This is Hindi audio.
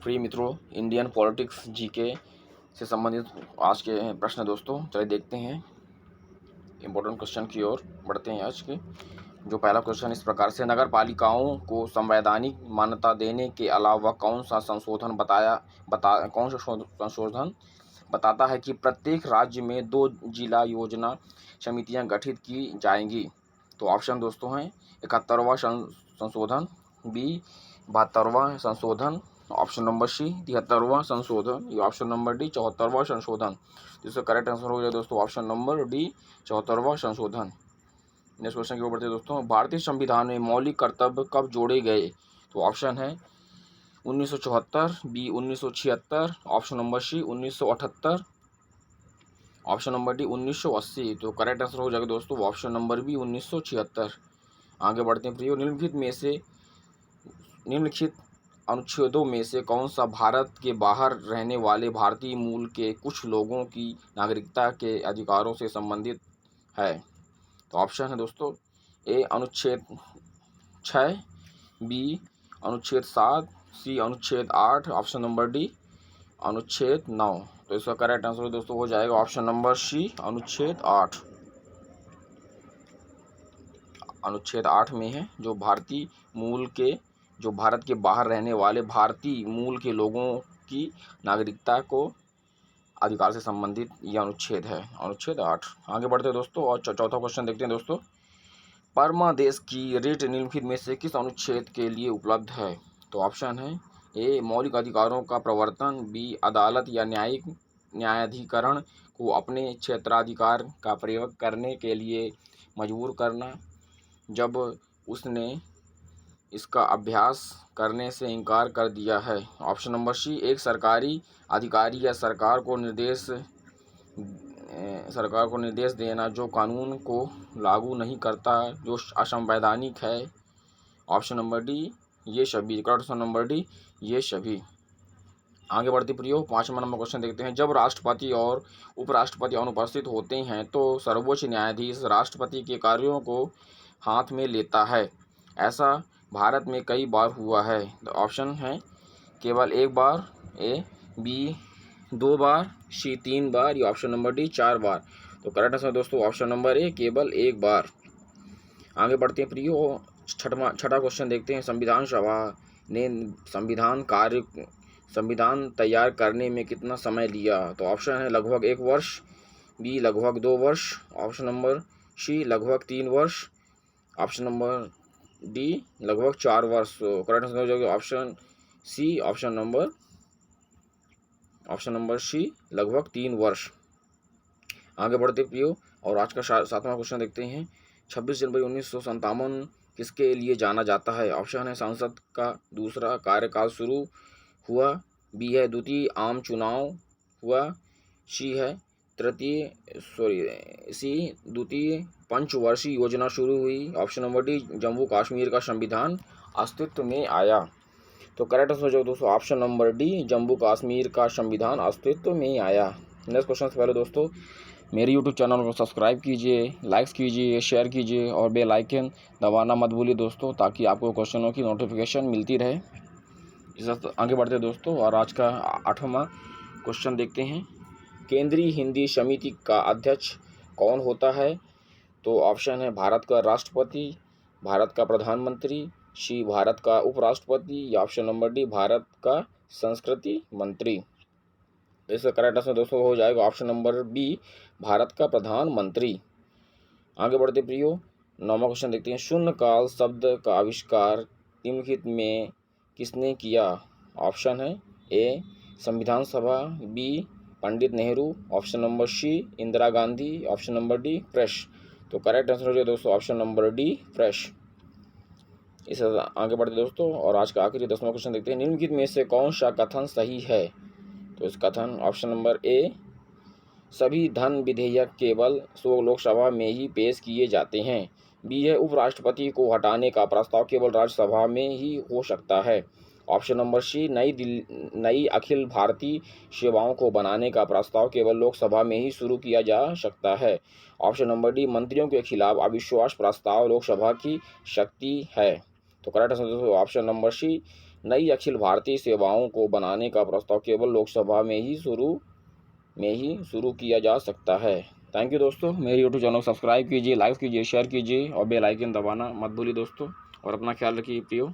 प्रिय मित्रों, इंडियन पॉलिटिक्स जीके से संबंधित आज के प्रश्न दोस्तों, चलिए देखते हैं। इम्पोर्टेंट क्वेश्चन की ओर बढ़ते हैं। आज के जो पहला क्वेश्चन इस प्रकार से, नगर पालिकाओं को संवैधानिक मान्यता देने के अलावा कौन सा संशोधन बताता है कि प्रत्येक राज्य में 2 जिला योजना समितियां गठित की जाएंगी? तो ऑप्शन दोस्तों हैं 71वां संशोधन, बी 72वां संशोधन, ऑप्शन नंबर सी 73वां संशोधन, या ऑप्शन नंबर डी 74वां संशोधन। जिसका करेक्ट आंसर हो जाए दोस्तों ऑप्शन नंबर डी 74वां संशोधन। नेक्स्ट क्वेश्चन की ओर बढ़ते हैं दोस्तों। भारतीय संविधान में मौलिक कर्तव्य कब जोड़े गए? तो ऑप्शन है 1974, B 1976, option number C 1978, option number D 1980। तो करेक्ट आंसर हो जाएगा दोस्तों ऑप्शन नंबर बी 1976। आगे बढ़ते हैं प्रियो, निम्नलिखित अनुच्छेदों में से कौन सा भारत के बाहर रहने वाले भारतीय मूल के कुछ लोगों की नागरिकता के अधिकारों से संबंधित है? तो ऑप्शन है दोस्तों ए अनुच्छेद 6, बी अनुच्छेद 7, सी अनुच्छेद 8, ऑप्शन नंबर डी अनुच्छेद 9। तो इसका करेक्ट आंसर दोस्तों हो जाएगा ऑप्शन नंबर सी अनुच्छेद 8। अनुच्छेद 8 में है जो भारत के बाहर रहने वाले भारतीय मूल के लोगों की नागरिकता को अधिकार से संबंधित यह अनुच्छेद है, अनुच्छेद 8। आगे बढ़ते हैं दोस्तों और चौथा क्वेश्चन देखते हैं दोस्तों। परमादेश की रिट निम्नलिखित में से किस अनुच्छेद के लिए उपलब्ध है? तो ऑप्शन है ए मौलिक अधिकारों का प्रवर्तन, बी अदालत या न्यायाधिकरण को अपने क्षेत्राधिकार का प्रयोग करने के लिए मजबूर करना जब उसने इसका अभ्यास करने से इनकार कर दिया है, ऑप्शन नंबर सी एक सरकारी अधिकारी या सरकार को निर्देश देना जो कानून को लागू नहीं करता, जो असंवैधानिक है, ऑप्शन नंबर डी ये सभी। करेक्ट ऑप्शन नंबर डी ये सभी। आगे बढ़ते प्रियो 5वां नंबर क्वेश्चन देखते हैं। जब राष्ट्रपति और उपराष्ट्रपति अनुपस्थित होते हैं तो सर्वोच्च न्यायाधीश राष्ट्रपति के कार्यों को हाथ में लेता है। ऐसा भारत में कई बार हुआ है। तो ऑप्शन है केवल एक बार, ए बी 2 बार, सी 3 बार, या ऑप्शन नंबर डी 4 बार। तो करेक्ट आंसर दोस्तों ऑप्शन नंबर ए केवल 1 बार। आगे बढ़ते हैं प्रियो छठा क्वेश्चन देखते हैं। संविधान सभा ने संविधान तैयार करने में कितना समय लिया? तो ऑप्शन है लगभग 1 वर्ष, बी लगभग 2 वर्ष, ऑप्शन नंबर सी लगभग 3 वर्ष, ऑप्शन नंबर डी लगभग 4 वर्ष। तो करेक्ट आंसर हो जाएगा option C, option number C लगभग 3 वर्ष। आगे बढ़ते प्रियो और आज का 7वां क्वेश्चन देखते हैं। 26 जनवरी 1957 किसके लिए जाना जाता है? ऑप्शन है संसद का दूसरा कार्यकाल शुरू हुआ, बी है द्वितीय आम चुनाव हुआ, सी द्वितीय पंचवर्षीय योजना शुरू हुई, option number D Jammu Kashmir का संविधान अस्तित्व में आया। तो करेक्ट आंसर जो दोस्तों option number D Jammu Kashmir का संविधान अस्तित्व में आया। नेक्स्ट क्वेश्चन से पहले दोस्तों मेरे YouTube चैनल को सब्सक्राइब कीजिए, लाइक्स कीजिए, शेयर कीजिए और बेल आइकन दबाना मत भूलिए दोस्तों, ताकि आपको क्वेश्चनों की नोटिफिकेशन मिलती रहे। आगे बढ़ते दोस्तों और आज का 8वां क्वेश्चन देखते हैं। केंद्रीय हिंदी समिति का अध्यक्ष कौन होता है? तो ऑप्शन है भारत का राष्ट्रपति, भारत का प्रधानमंत्री, सी भारत का उपराष्ट्रपति, या ऑप्शन नंबर डी भारत का संस्कृति मंत्री। इसका करेक्ट आंसर दोस्तों हो जाएगा ऑप्शन नंबर बी भारत का प्रधानमंत्री। आगे बढ़ते प्रियो 9वां क्वेश्चन देखते हैं। शून्यकाल शब्द का आविष्कार निम्नलिखित में किसने किया? ऑप्शन है ए संविधान सभा, B Pandit Nehru, option number C Indira Gandhi, option number D fresh. तो करेक्ट आंसर हो जाए दोस्तों ऑप्शन नंबर डी फ्रेश। इस आगे बढ़ते दोस्तों और आज का आखिरी 10वां क्वेश्चन देखते हैं। निम्नलिखित में से कौन सा कथन सही है? तो इस कथन ऑप्शन नंबर ए सभी धन विधेयक केवल लोकसभा में ही पेश किए जाते हैं, बी है उपराष्ट्रपति को हटाने का प्रस्ताव केवल राज्यसभा में ही हो सकता है, ऑप्शन नंबर सी नई अखिल भारतीय सेवाओं को बनाने का प्रस्ताव केवल लोकसभा में ही शुरू किया जा सकता है, ऑप्शन नंबर डी मंत्रियों के खिलाफ अविश्वास प्रस्ताव लोकसभा की शक्ति है। तो correct answer option number C नई अखिल भारतीय सेवाओं को बनाने का प्रस्ताव केवल लोकसभा में ही शुरू किया जा सकता है। थैंक यू दोस्तों। मेरे यूट्यूब चैनल को सब्सक्राइब कीजिए, लाइक कीजिए, शेयर कीजिए और बेल आइकन दबाना मत भूलिए दोस्तों। और अपना ख्याल रखिए प्रियो।